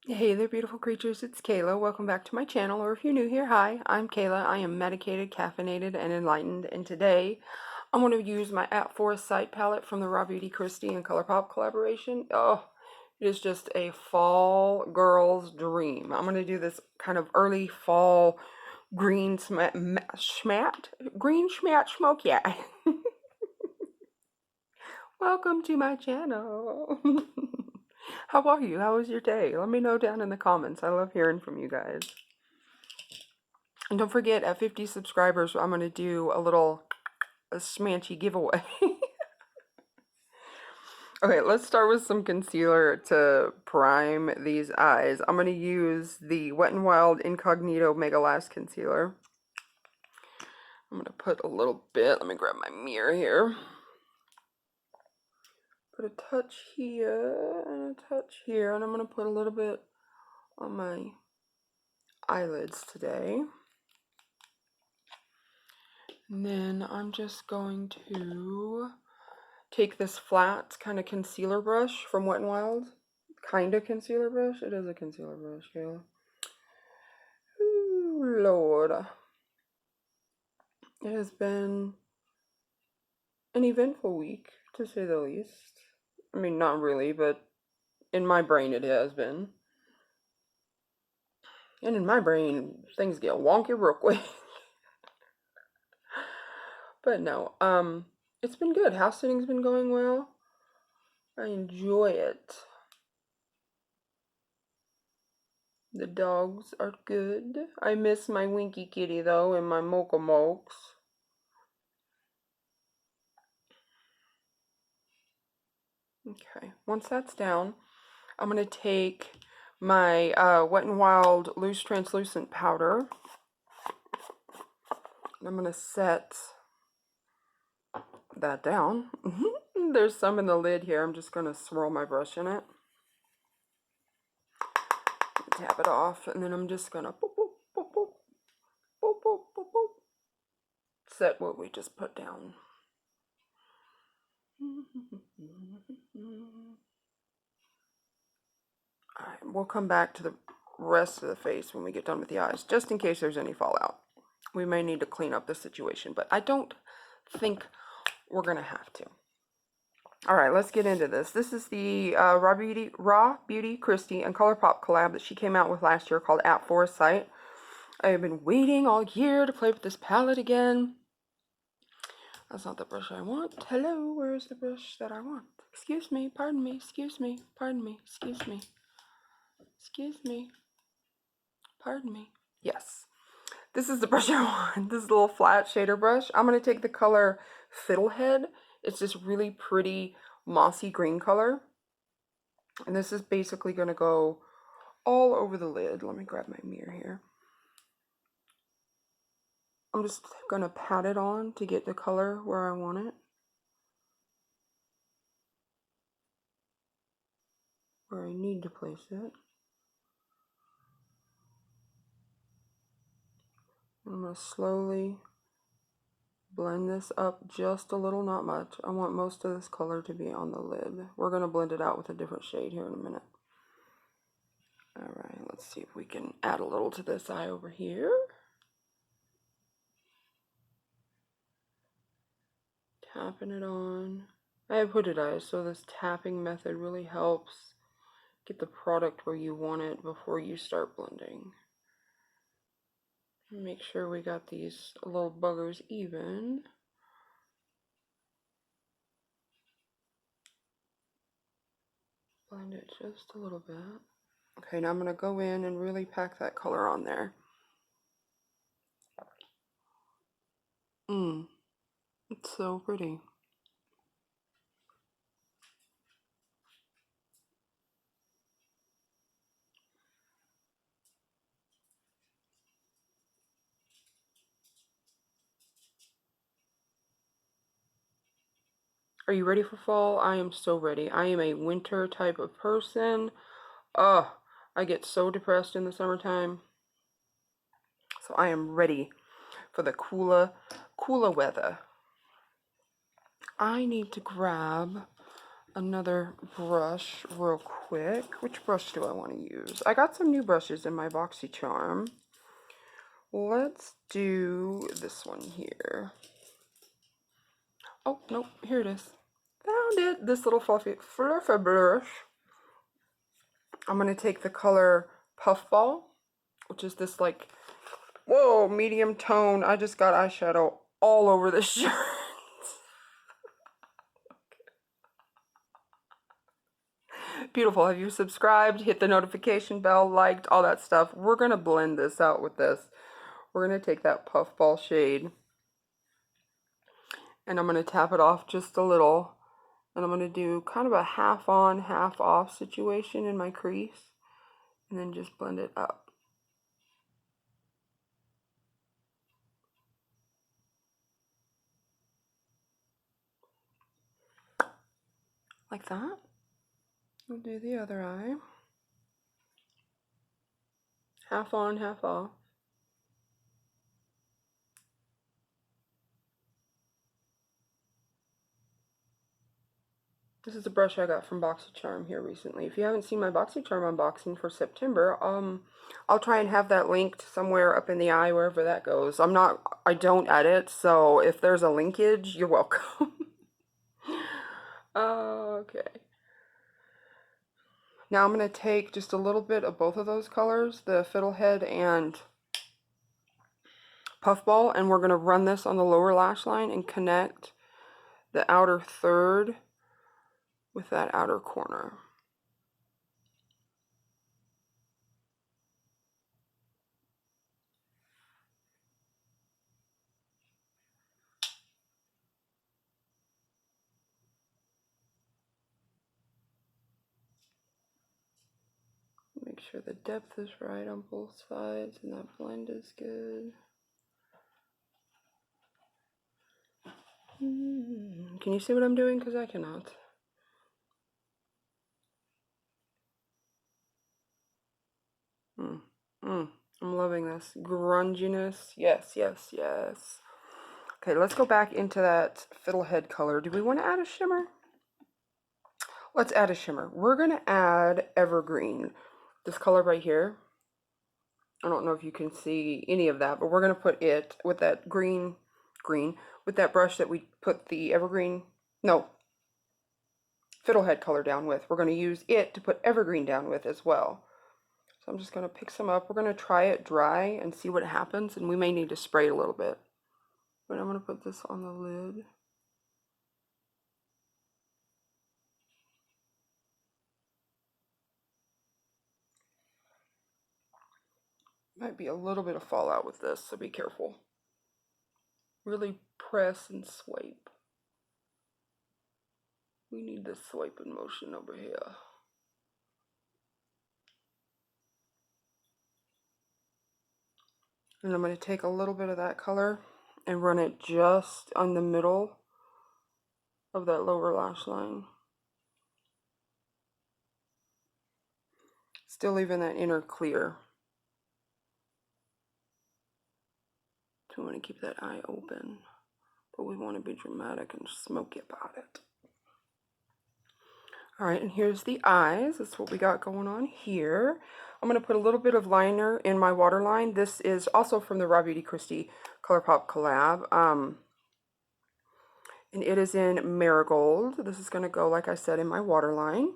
Hey there, beautiful creatures. It's Kayla. Welcome back to my channel, or if you're new here, hi, I'm Kayla. I am medicated, caffeinated, and enlightened, and today I'm going to use my @4 Sight palette from the Raw Beauty Christie and ColourPop collaboration. Oh, it is just a fall girl's dream. I'm going to do this kind of early fall green green schmat smoky eye. Welcome to my channel. How are you? How was your day? Let me know down in the comments. I love hearing from you guys. And don't forget, at 50 subscribers, I'm going to do a smanchy giveaway. Okay, let's start with some concealer to prime these eyes. I'm going to use the Wet n Wild Incognito Mega Last Concealer. I'm going to put a little bit. Let me grab my mirror here. Put a touch here and a touch here. And I'm going to put a little bit on my eyelids today. And then I'm just going to take this flat kind of concealer brush from Wet n Wild. Kind of concealer brush? It is a concealer brush, Kayla. Ooh, Lord. It has been an eventful week, to say the least. I mean, not really, but in my brain it has been. And in my brain, things get wonky real quick. But no, it's been good. House sitting's been going well. I enjoy it. The dogs are good. I miss my Winky Kitty, though, and my Mocha Mokes. Okay, once that's down, I'm going to take my Wet n Wild Loose Translucent Powder. I'm going to set that down. There's some in the lid here. I'm just going to swirl my brush in it. Tap it off, and then I'm just going to set what we just put down. Alright, we'll come back to the rest of the face when we get done with the eyes, just in case there's any fallout. We may need to clean up the situation, but I don't think we're going to have to. Alright, let's get into this. This is the Raw Beauty Christie and ColourPop collab that she came out with last year called @4 Sight. I have been waiting all year to play with this palette again. That's not the brush I want. Hello, where's the brush that I want? Excuse me, pardon me, excuse me, pardon me, excuse me. Excuse me. Pardon me. Yes. This is the brush I want. This little flat shader brush. I'm going to take the color Fiddlehead. It's this really pretty mossy green color. And this is basically going to go all over the lid. Let me grab my mirror here. I'm just going to pat it on to get the color where I want it. Where I need to place it. I'm going to slowly blend this up just a little, not much. I want most of this color to be on the lid. We're going to blend it out with a different shade here in a minute. Alright, let's see if we can add a little to this eye over here. Tapping it on. I have hooded eyes, so this tapping method really helps get the product where you want it before you start blending. Make sure we got these little buggers even. Blend it just a little bit. Okay, now I'm going to go in and really pack that color on there. It's so pretty. Are you ready for fall? I am so ready. I am a winter type of person. Ugh, I get so depressed in the summertime. So I am ready for the cooler weather. I need to grab another brush real quick. Which brush do I want to use? I got some new brushes in my boxycharm. Let's do this one here. Oh, nope, here it is. Found it, this little fluffy brush. I'm going to take the color Puffball, which is this like, whoa, medium tone. I just got eyeshadow all over this shirt. Beautiful. Have you subscribed? Hit the notification bell, liked, all that stuff. We're going to blend this out with this. We're going to take that Puffball shade and I'm going to tap it off just a little. And I'm going to do kind of a half on, half off situation in my crease. And then just blend it up. Like that. We'll do the other eye. Half on, half off. This is a brush I got from boxycharm here recently. If you haven't seen my boxycharm unboxing for September, I'll try and have that linked somewhere up in the eye, wherever that goes. I don't edit, so if there's a linkage, you're welcome. Okay. Now I'm going to take just a little bit of both of those colors, the Fiddlehead and Puffball, and we're going to run this on the lower lash line and connect the outer third with that outer corner. Make sure the depth is right on both sides and that blend is good. Can you see what I'm doing? Because I cannot. I'm loving this. Grunginess. Yes, yes, yes. Okay, let's go back into that Fiddlehead color. Do we want to add a shimmer? Let's add a shimmer. We're going to add Evergreen. This color right here. I don't know if you can see any of that, but we're going to put it with that green, with that brush that we put the Evergreen, no, Fiddlehead color down with. We're going to use it to put Evergreen down with as well. So I'm just going to pick some up. We're going to try it dry and see what happens, and we may need to spray it a little bit. But I'm going to put this on the lid. Might be a little bit of fallout with this, so be careful. Really press and swipe. We need this swiping motion over here. And I'm going to take a little bit of that color and run it just on the middle of that lower lash line. Still leaving that inner clear. So we want to keep that eye open, but we want to be dramatic and smoky about it. All right, and here's the eyes. That's what we got going on here. I'm going to put a little bit of liner in my waterline. This is also from the Raw Beauty Christie ColourPop collab. And it is in Marigold. This is going to go, like I said, in my waterline.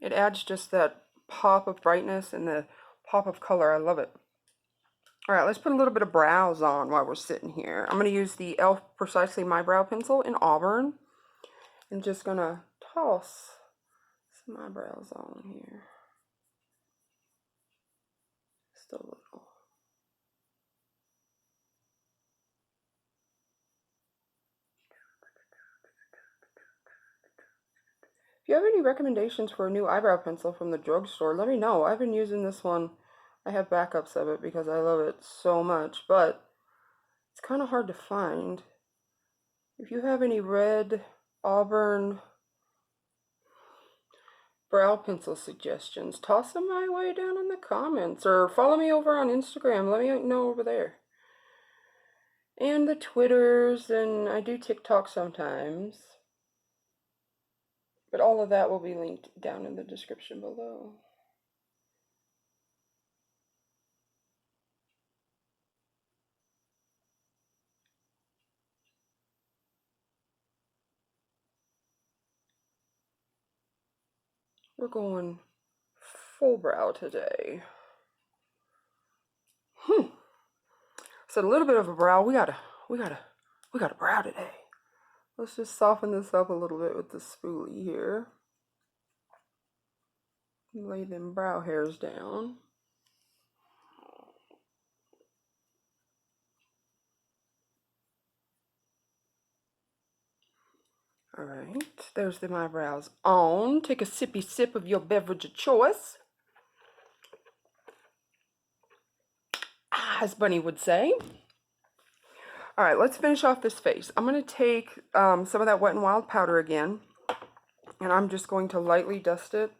It adds just that pop of brightness and the pop of color. I love it. All right, let's put a little bit of brows on while we're sitting here. I'm going to use the e.l.f. Precisely My Brow Pencil in Auburn. I'm just going to toss some eyebrows on here. Just a little. If you have any recommendations for a new eyebrow pencil from the drugstore, let me know. I've been using this one. I have backups of it because I love it so much, but it's kind of hard to find. If you have any red auburn brow pencil suggestions, toss them my way down in the comments, or follow me over on Instagram. Let me know over there. And the Twitters, and I do TikTok sometimes. But all of that will be linked down in the description below. We're going full brow today. So a little bit of a brow. We got a brow today. Let's just soften this up a little bit with the spoolie here. Lay them brow hairs down. All right, there's the eyebrows on. Take a sippy sip of your beverage of choice. As Bunny would say. All right, let's finish off this face. I'm going to take some of that Wet n Wild powder again, and I'm just going to lightly dust it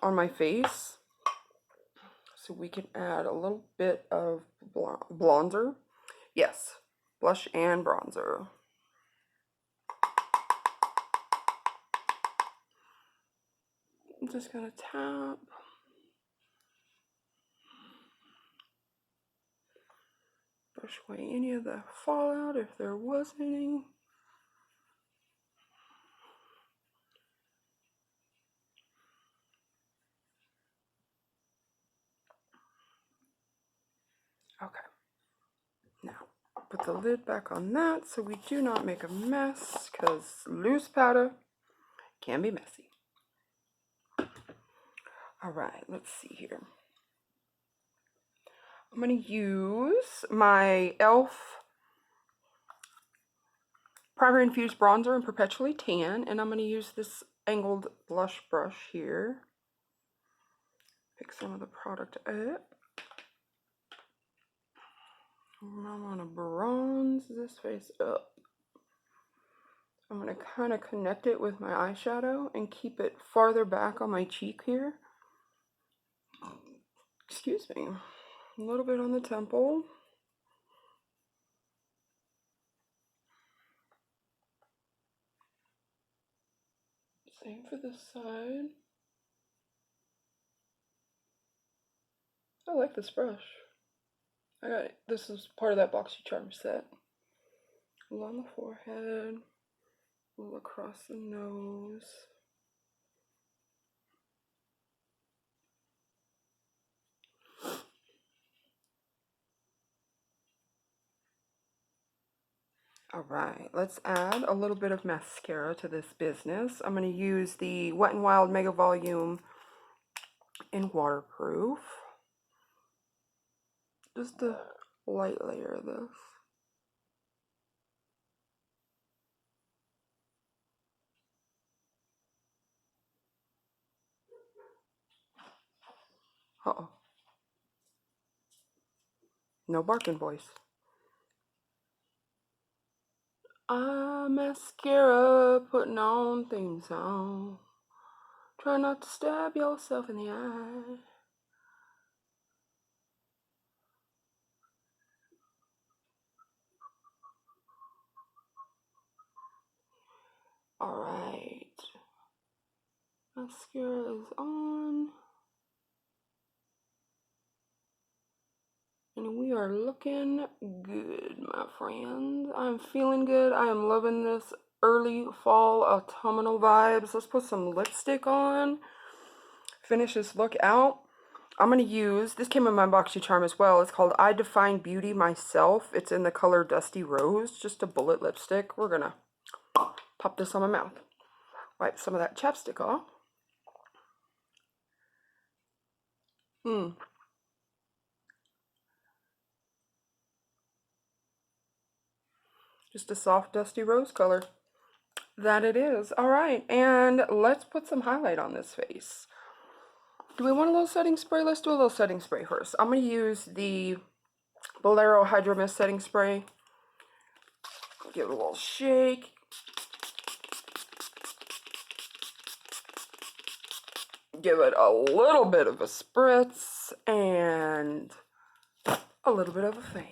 on my face so we can add a little bit of bronzer. Yes, blush and bronzer. I'm just going to tap. Brush away any of the fallout if there was any. Okay. Now, put the lid back on that so we do not make a mess, because loose powder can be messy. All right, let's see here. I'm going to use my e.l.f. Primer Infused Bronzer in Perpetually Tan, and I'm going to use this angled blush brush here. Pick some of the product up. And I'm going to bronze this face up. I'm going to kind of connect it with my eyeshadow and keep it farther back on my cheek here. Excuse me. A little bit on the temple. Same for this side. I like this brush. This is part of that boxycharm set. Along the forehead, a little across the nose. All right, let's add a little bit of mascara to this business. I'm going to use the Wet n Wild Mega Volume in Waterproof. Just a light layer of this. Uh-oh. No barking voice. Mascara, putting on theme song. Try not to stab yourself in the eye. Alright. Mascara is on. And we are looking good, my friends. I'm feeling good. I am loving this early fall autumnal vibes. Let's put some lipstick on. Finish this look out. I'm going to use, this came in my boxycharm as well. It's called I Define Beauty Myself. It's in the color Dusty Rose. Just a bullet lipstick. We're going to pop this on my mouth. Wipe some of that chapstick off. Just a soft, dusty rose color. That it is. All right, and let's put some highlight on this face. Do we want a little setting spray? Let's do a little setting spray first. I'm going to use the Bolero Hydro Mist setting spray. Give it a little shake. Give it a little bit of a spritz and a little bit of a fan.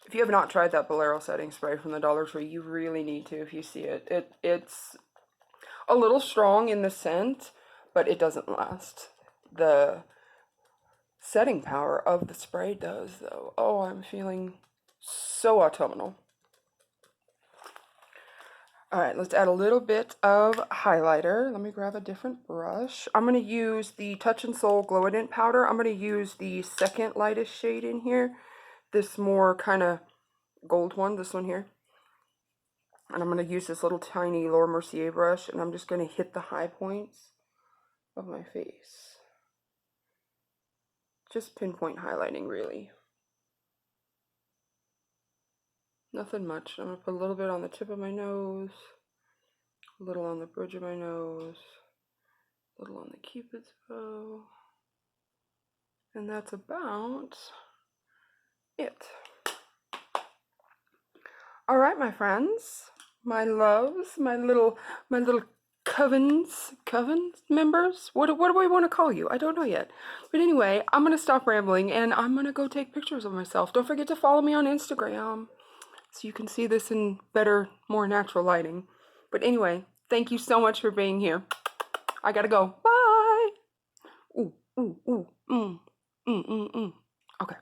If you have not tried that Bolero setting spray from the Dollar Tree, you really need to if you see it. It's a little strong in the scent, but it doesn't last. The setting power of the spray does, though. Oh, I'm feeling so autumnal. All right, let's add a little bit of highlighter. Let me grab a different brush. I'm going to use the Touch and Soul Glow-A-Dent powder. I'm going to use the second lightest shade in here. This more kind of gold one, this one here. And I'm going to use this little tiny Laura Mercier brush, and I'm just going to hit the high points of my face. Just pinpoint highlighting, really. Nothing much. I'm going to put a little bit on the tip of my nose, a little on the bridge of my nose, a little on the Cupid's bow, and that's about it. All right, my friends, my loves, my little coven members. What do we want to call you? I don't know yet. But anyway, I'm going to stop rambling and I'm going to go take pictures of myself. Don't forget to follow me on Instagram so you can see this in better, more natural lighting. But anyway, thank you so much for being here. I got to go. Bye. Ooh, ooh, ooh, Okay.